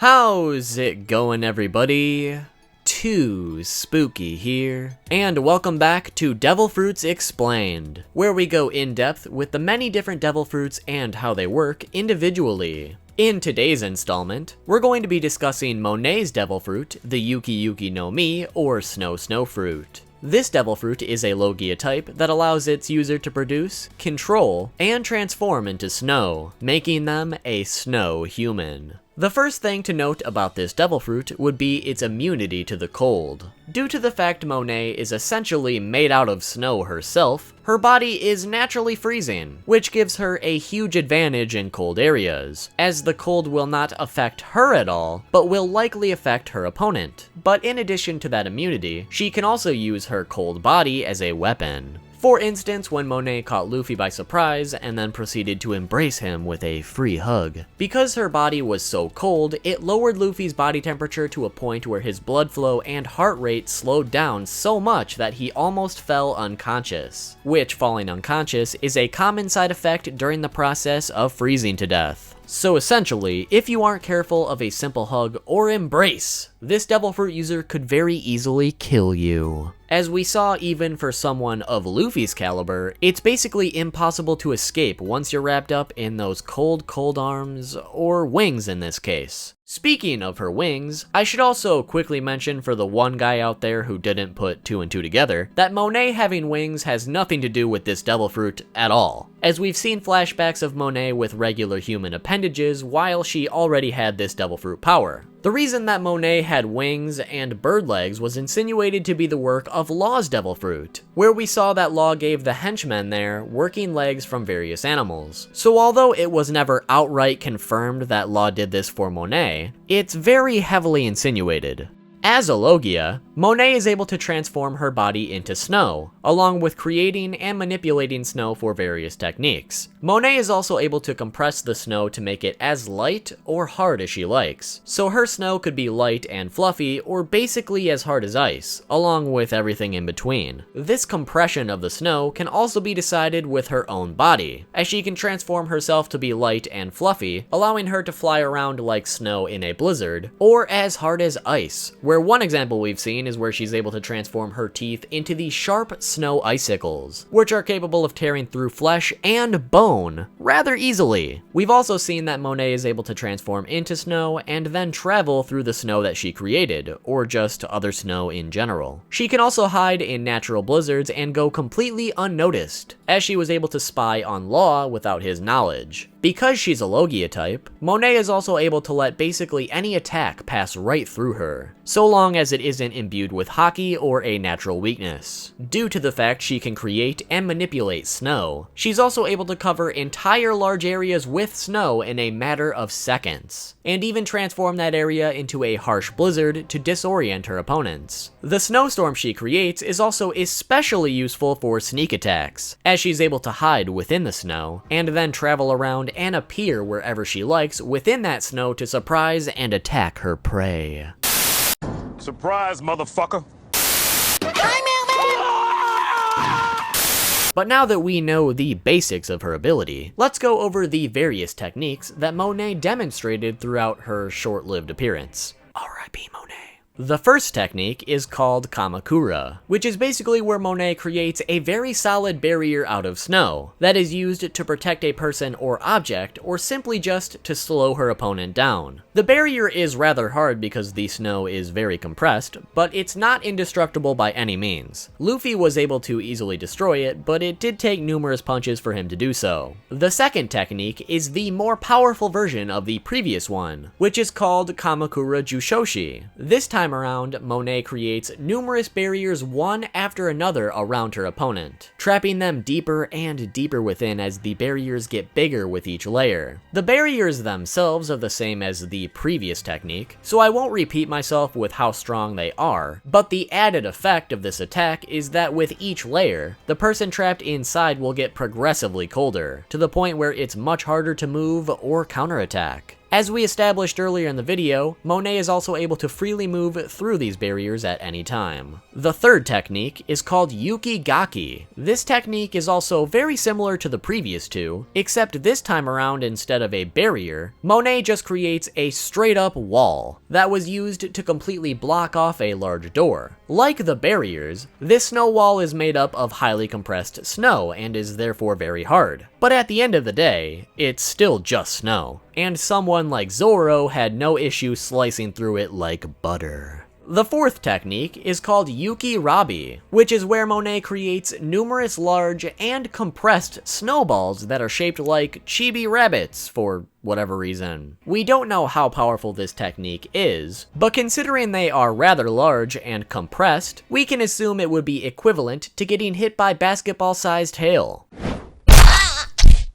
How's it going, everybody? Too Spooky here, and welcome back to Devil Fruits Explained, where we go in depth with the many different devil fruits and how they work individually. In today's installment, we're going to be discussing Monet's devil fruit, the Yuki Yuki no Mi, or Snow Fruit. This devil fruit is a Logia type that allows its user to produce, control, and transform into snow, making them a snow human. The first thing to note about this devil fruit would be its immunity to the cold. Due to the fact Monet is essentially made out of snow herself, her body is naturally freezing, which gives her a huge advantage in cold areas, as the cold will not affect her at all, but will likely affect her opponent. But in addition to that immunity, she can also use her cold body as a weapon. For instance, when Monet caught Luffy by surprise and then proceeded to embrace him with a free hug. Because her body was so cold, it lowered Luffy's body temperature to a point where his blood flow and heart rate slowed down so much that he almost fell unconscious, which falling unconscious is a common side effect during the process of freezing to death. So essentially, if you aren't careful of a simple hug or embrace, this devil fruit user could very easily kill you. As we saw even for someone of Luffy's caliber, it's basically impossible to escape once you're wrapped up in those cold arms, or wings in this case. Speaking of her wings, I should also quickly mention for the one guy out there who didn't put two and two together, that Monet having wings has nothing to do with this devil fruit at all, as we've seen flashbacks of Monet with regular human appendages while she already had this devil fruit power. The reason that Monet had wings and bird legs was insinuated to be the work of Law's devil fruit, where we saw that Law gave the henchmen there working legs from various animals. So although it was never outright confirmed that Law did this for Monet, it's very heavily insinuated. As a Logia, Monet is able to transform her body into snow, along with creating and manipulating snow for various techniques. Monet is also able to compress the snow to make it as light or hard as she likes, so her snow could be light and fluffy or basically as hard as ice, along with everything in between. This compression of the snow can also be decided with her own body, as she can transform herself to be light and fluffy, allowing her to fly around like snow in a blizzard, or as hard as ice, where one example we've seen is where she's able to transform her teeth into these sharp snow icicles, which are capable of tearing through flesh and bone rather easily. We've also seen that Monet is able to transform into snow and then travel through the snow that she created, or just other snow in general. She can also hide in natural blizzards and go completely unnoticed, as she was able to spy on Law without his knowledge. Because she's a Logia type, Monet is also able to let basically any attack pass right through her, so long as it isn't imbued with Haki or a natural weakness. Due to the fact she can create and manipulate snow, she's also able to cover entire large areas with snow in a matter of seconds, and even transform that area into a harsh blizzard to disorient her opponents. The snowstorm she creates is also especially useful for sneak attacks, as she's able to hide within the snow, and then travel around and appear wherever she likes within that snow to surprise and attack her prey. Surprise, motherfucker! But now that we know the basics of her ability, let's go over the various techniques that Monet demonstrated throughout her short-lived appearance. R.I.P. Monet. The first technique is called Kamakura, which is basically where Monet creates a very solid barrier out of snow that is used to protect a person or object, or simply just to slow her opponent down. The barrier is rather hard because the snow is very compressed, but it's not indestructible by any means. Luffy was able to easily destroy it, but it did take numerous punches for him to do so. The second technique is the more powerful version of the previous one, which is called Kamakura Jou Shoshi. This time around, Monet creates numerous barriers one after another around her opponent, trapping them deeper and deeper within as the barriers get bigger with each layer. The barriers themselves are the same as the previous technique, so I won't repeat myself with how strong they are, but the added effect of this attack is that with each layer, the person trapped inside will get progressively colder, to the point where it's much harder to move or counterattack. As we established earlier in the video, Monet is also able to freely move through these barriers at any time. The third technique is called Yuki Gaki. This technique is also very similar to the previous two, except this time around, instead of a barrier, Monet just creates a straight up wall that was used to completely block off a large door. Like the barriers, this snow wall is made up of highly compressed snow and is therefore very hard. But at the end of the day, it's still just snow, and someone like Zoro had no issue slicing through it like butter. The fourth technique is called Yuki Rabi, which is where Monet creates numerous large and compressed snowballs that are shaped like chibi rabbits for whatever reason. We don't know how powerful this technique is, but considering they are rather large and compressed, we can assume it would be equivalent to getting hit by basketball-sized hail,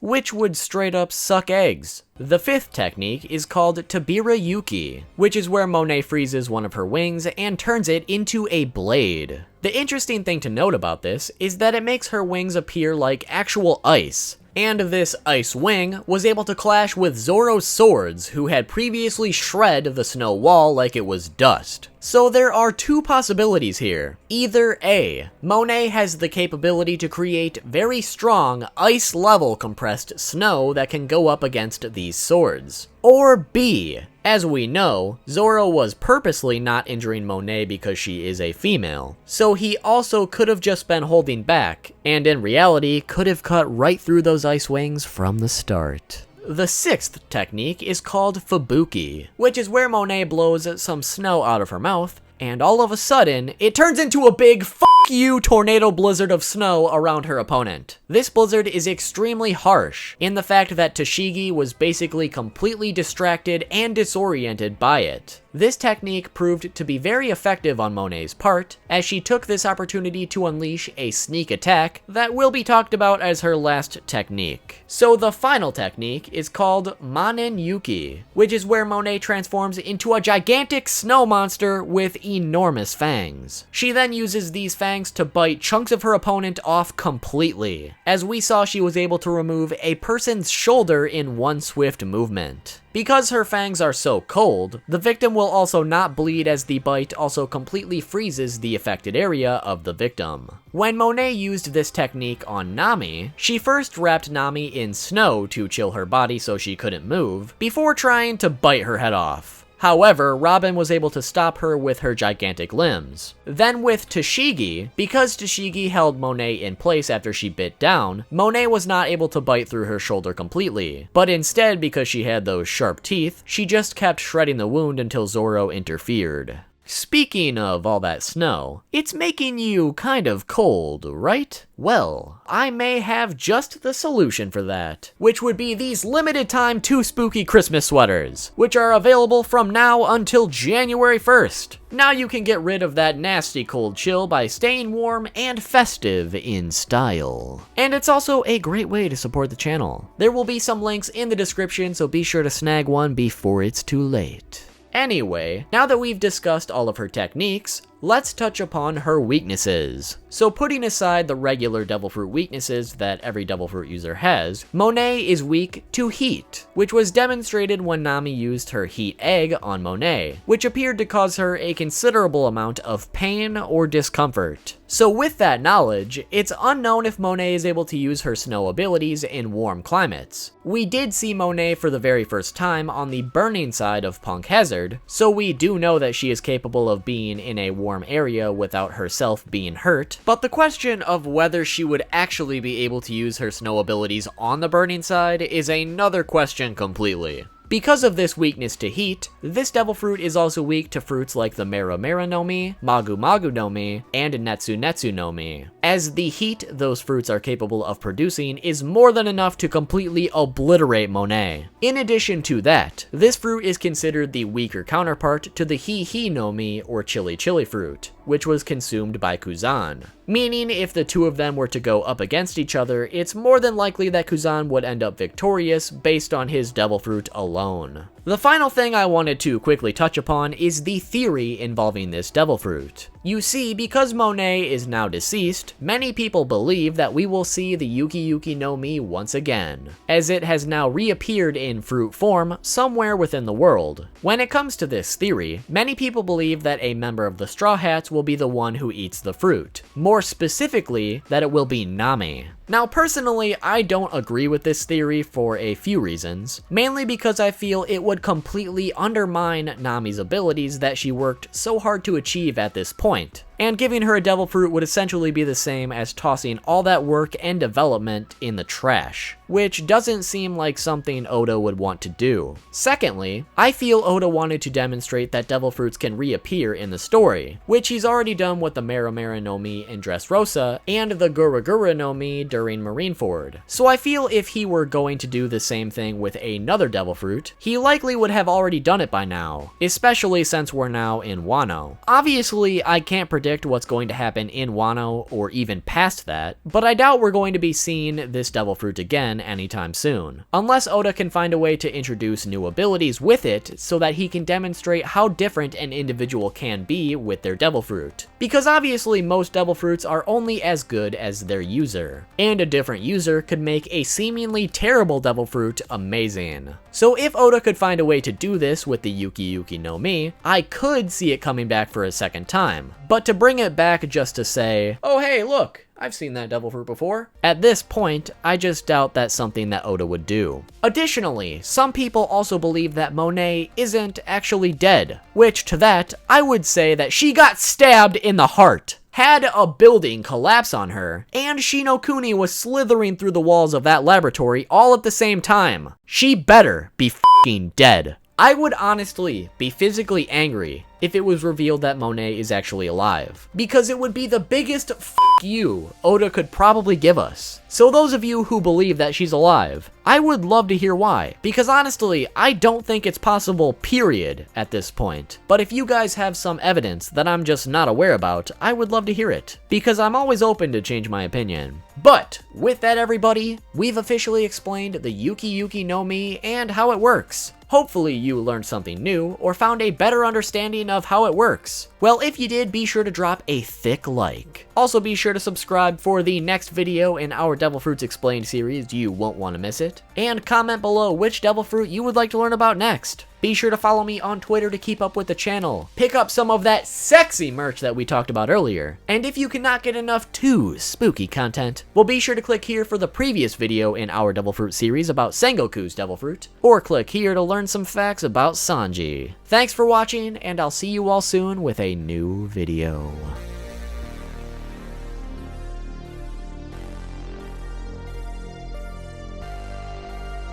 which would straight up suck eggs. The fifth technique is called Tabira Yuki, which is where Monet freezes one of her wings and turns it into a blade. The interesting thing to note about this is that it makes her wings appear like actual ice, and this ice wing was able to clash with Zoro's swords, who had previously shredded the snow wall like it was dust. So there are two possibilities here. Either A, Monet has the capability to create very strong ice-level compressed snow that can go up against these swords. Or B, as we know, Zoro was purposely not injuring Monet because she is a female, so he also could have just been holding back, and in reality could have cut right through those ice wings from the start. The sixth technique is called Fubuki, which is where Monet blows some snow out of her mouth, and all of a sudden, it turns into a big f*** you tornado blizzard of snow around her opponent. This blizzard is extremely harsh in the fact that Tashigi was basically completely distracted and disoriented by it. This technique proved to be very effective on Monet's part, as she took this opportunity to unleash a sneak attack that will be talked about as her last technique. So the final technique is called Manon Yuuki, which is where Monet transforms into a gigantic snow monster with enormous fangs. She then uses these fangs to bite chunks of her opponent off completely. As we saw, she was able to remove a person's shoulder in one swift movement. Because her fangs are so cold, the victim will also not bleed, as the bite also completely freezes the affected area of the victim. When Monet used this technique on Nami, she first wrapped Nami in snow to chill her body so she couldn't move, before trying to bite her head off. However, Robin was able to stop her with her gigantic limbs. Then with Tashigi, because Tashigi held Monet in place after she bit down, Monet was not able to bite through her shoulder completely, but instead, because she had those sharp teeth, she just kept shredding the wound until Zoro interfered. Speaking of all that snow, it's making you kind of cold, right? Well, I may have just the solution for that, which would be these limited time 2 spooky Christmas sweaters, which are available from now until January 1st. Now you can get rid of that nasty cold chill by staying warm and festive in style. And it's also a great way to support the channel. There will be some links in the description, so be sure to snag one before it's too late. Anyway, now that we've discussed all of her techniques, let's touch upon her weaknesses. So putting aside the regular Devil Fruit weaknesses that every Devil Fruit user has, Monet is weak to heat, which was demonstrated when Nami used her heat egg on Monet, which appeared to cause her a considerable amount of pain or discomfort. So with that knowledge, it's unknown if Monet is able to use her snow abilities in warm climates. We did see Monet for the very first time on the burning side of Punk Hazard, so we do know that she is capable of being in a warm area without herself being hurt, but the question of whether she would actually be able to use her snow abilities on the burning side is another question completely. Because of this weakness to heat, this Devil Fruit is also weak to fruits like the Mera Mera no Mi, Magu Magu no Mi, and Netsu Netsu no Mi, as the heat those fruits are capable of producing is more than enough to completely obliterate Monet. In addition to that, this fruit is considered the weaker counterpart to the Hi Hi no Mi or Chili Chili fruit, which was consumed by Kuzan. Meaning, if the two of them were to go up against each other, it's more than likely that Kuzan would end up victorious based on his Devil Fruit alone. The final thing I wanted to quickly touch upon is the theory involving this devil fruit. You see, because Monet is now deceased, many people believe that we will see the Yuki Yuki no Mi once again, as it has now reappeared in fruit form somewhere within the world. When it comes to this theory, many people believe that a member of the Straw Hats will be the one who eats the fruit. More specifically, that it will be Nami. Now personally, I don't agree with this theory for a few reasons, mainly because I feel it would completely undermine Nami's abilities that she worked so hard to achieve at this point. And giving her a devil fruit would essentially be the same as tossing all that work and development in the trash, which doesn't seem like something Oda would want to do. Secondly, I feel Oda wanted to demonstrate that devil fruits can reappear in the story, which he's already done with the Mera Mera no Mi in Dressrosa and the Gura Gura no Mi during Marineford. So I feel if he were going to do the same thing with another devil fruit, he likely would have already done it by now, especially since we're now in Wano. Obviously, I can't predict what's going to happen in Wano or even past that, but I doubt we're going to be seeing this devil fruit again anytime soon, unless Oda can find a way to introduce new abilities with it so that he can demonstrate how different an individual can be with their devil fruit. Because obviously most devil fruits are only as good as their user, and a different user could make a seemingly terrible devil fruit amazing. So if Oda could find a way to do this with the Yuki Yuki no Mi, I could see it coming back for a second time. But to bring it back just to say, oh hey look, I've seen that devil fruit before, at this point, I just doubt that's something that Oda would do. Additionally, some people also believe that Monet isn't actually dead, which to that, I would say that she got stabbed in the heart, had a building collapse on her, and Shinokuni was slithering through the walls of that laboratory all at the same time. She better be f***ing dead. I would honestly be physically angry if it was revealed that Monet is actually alive, because it would be the biggest f*** you Oda could probably give us. So those of you who believe that she's alive, I would love to hear why, because honestly, I don't think it's possible, period, at this point. But if you guys have some evidence that I'm just not aware about, I would love to hear it, because I'm always open to change my opinion. But with that everybody, we've officially explained the Yuki Yuki no Mi and how it works. Hopefully you learned something new or found a better understanding of how it works. Well, if you did, be sure to drop a thick like. Also be sure to subscribe for the next video in our Devil Fruits Explained series, you won't want to miss it. And comment below which devil fruit you would like to learn about next. Be sure to follow me on Twitter to keep up with the channel. Pick up some of that sexy merch that we talked about earlier. And if you cannot get enough too spooky content, well be sure to click here for the previous video in our Devil Fruit series about Sengoku's Devil Fruit, or click here to learn some facts about Sanji. Thanks for watching, and I'll see you all soon with a new video.